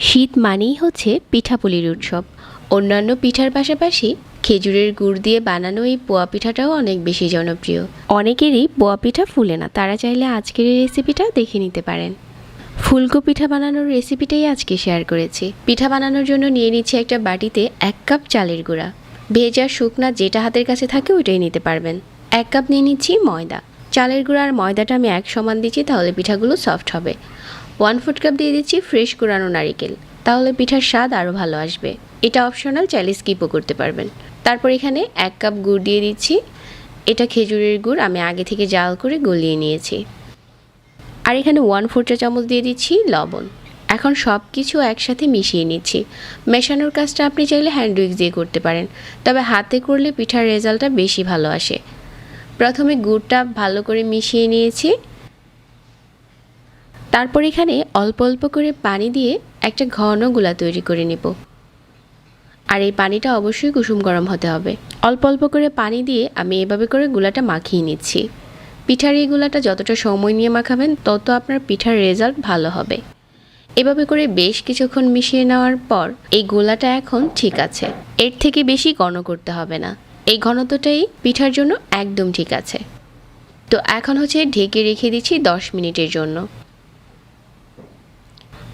শীত মানেই হচ্ছে পিঠাপুলির উৎসব। অন্যান্য পিঠার পাশাপাশি খেজুরের গুড় দিয়ে বানানো এই পোয়া পিঠাটাও অনেক বেশি জনপ্রিয়। অনেকেরই পোয়া পিঠা ফুলে না, তারা চাইলে আজকের এই রেসিপিটা দেখে নিতে পারেন। ফুলকো পিঠা বানানোর রেসিপিটাই আজকে শেয়ার করেছি। পিঠা বানানোর জন্য নিয়ে নিচ্ছি একটা বাটিতে 1 কাপ চালের গুঁড়া। ভেজা শুকনা যেটা হাতের কাছে থাকে ওইটাই নিতে পারবেন। 1 কাপ নিয়ে নিচ্ছি ময়দা। চালের গুঁড়া আর ময়দাটা আমি এক সমান দিচ্ছি, তাহলে পিঠাগুলো সফট হবে। 1/4 কাপ দিয়ে দিচ্ছি ফ্রেশ কোরানো নারিকেল, তাহলে পিঠার স্বাদ আরও ভালো আসবে। এটা অপশনাল, চাইলে স্কিপও করতে পারবেন। তারপর এখানে 1 কাপ গুড় দিয়ে দিচ্ছি। এটা খেজুরের গুড়, আমি আগে থেকে জাল করে গলিয়ে নিয়েছি। আর এখানে 1/4 চা চামচ দিয়ে দিচ্ছি লবণ। এখন সব কিছু একসাথে মিশিয়ে নিচ্ছি। মেশানোর কাজটা আপনি চাইলে হ্যান্ড উইক্স দিয়ে করতে পারেন, তবে হাতে করলে পিঠার রেজাল্টটা বেশি ভালো আসে। প্রথমে গুড়টা ভালো করে মিশিয়ে নিয়েছি। তারপর এখানে অল্প অল্প করে পানি দিয়ে একটা ঘন গোলা তৈরি করে নেব। আর এই পানিটা অবশ্যই কুসুম গরম হতে হবে। অল্প অল্প করে পানি দিয়ে আমি এভাবে করে গোলাটা মাখিয়ে নিচ্ছি। পিঠার এই গোলাটা যতটা সময় নিয়ে মাখাবেন তত আপনার পিঠার রেজাল্ট ভালো হবে। এভাবে করে বেশ কিছুক্ষণ মিশিয়ে নেওয়ার পর এই গোলাটা এখন ঠিক আছে। এর থেকে বেশি ঘন করতে হবে না। এই ঘনত্বটাই পিঠার জন্য একদম ঠিক আছে। তো এখন ঢেকে রেখে দিচ্ছি 10 মিনিটের জন্য।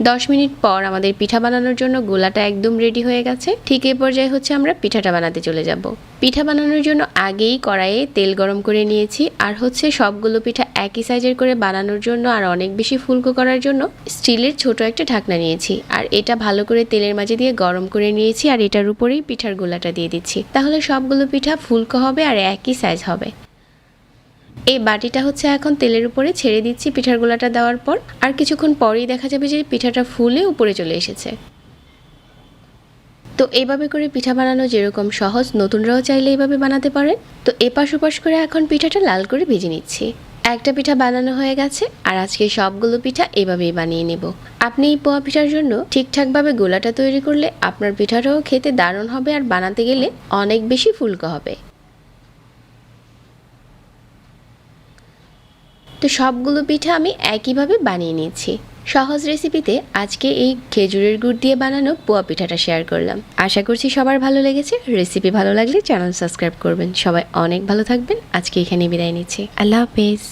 10 মিনিট পর আমাদের পিঠা বানানোর জন্য গোলাটা একদম রেডি হয়ে গেছে। ঠিক এই পর্যায়ে আমরা পিঠাটা বানাতে চলে যাব। পিঠা বানানোর জন্য আগেই কড়াইয়ে তেল গরম করে নিয়েছি। আর সবগুলো পিঠা একই সাইজের করে বানানোর জন্য আর অনেক বেশি ফুলকো করার জন্য স্টিলের ছোট একটা ঢাকনা নিয়েছি। আর এটা ভালো করে তেলের মাঝে দিয়ে গরম করে নিয়েছি। আর এটার উপরেই পিঠার গোলাটা দিয়ে দিচ্ছি, তাহলে সবগুলো পিঠা ফুলকো হবে আর একই সাইজ হবে। এই বাটিটা এখন তেলের উপরে ছেড়ে দিচ্ছি পিঠার গোলাটা দেওয়ার পর। আর কিছুক্ষণ পরেই দেখা যাবে যে পিঠাটা ফুলে উপরে চলে এসেছে। তো এইভাবে করে পিঠা বানানো যেরকম সহজ, নতুনরাও চাইলে এইভাবে বানাতে পারেন। তো এপাশ ওপাশ করে এখন পিঠাটা লাল করে ভেজে নিচ্ছি। একটা পিঠা বানানো হয়ে গেছে। আর আজকে সবগুলো পিঠা এভাবেই বানিয়ে নেব। আপনি এই পোয়া পিঠার জন্য ঠিকঠাকভাবে গোলাটা তৈরি করলে আপনার পিঠাটাও খেতে দারুণ হবে আর বানাতে গেলে অনেক বেশি ফুলকো হবে। তো সবগুলো পিঠা আমি একইভাবে বানিয়ে নিয়েছি। সহজ রেসিপিতে আজকে এই খেজুরের গুড় দিয়ে বানানো পোয়া পিঠাটা শেয়ার করলাম। আশা করছি সবার ভালো লেগেছে। রেসিপি ভালো লাগলে চ্যানেল সাবস্ক্রাইব করবেন। সবাই অনেক ভালো থাকবেন। আজকে এখানে বিদায় নিচ্ছি। আল্লাহ হাফেজ।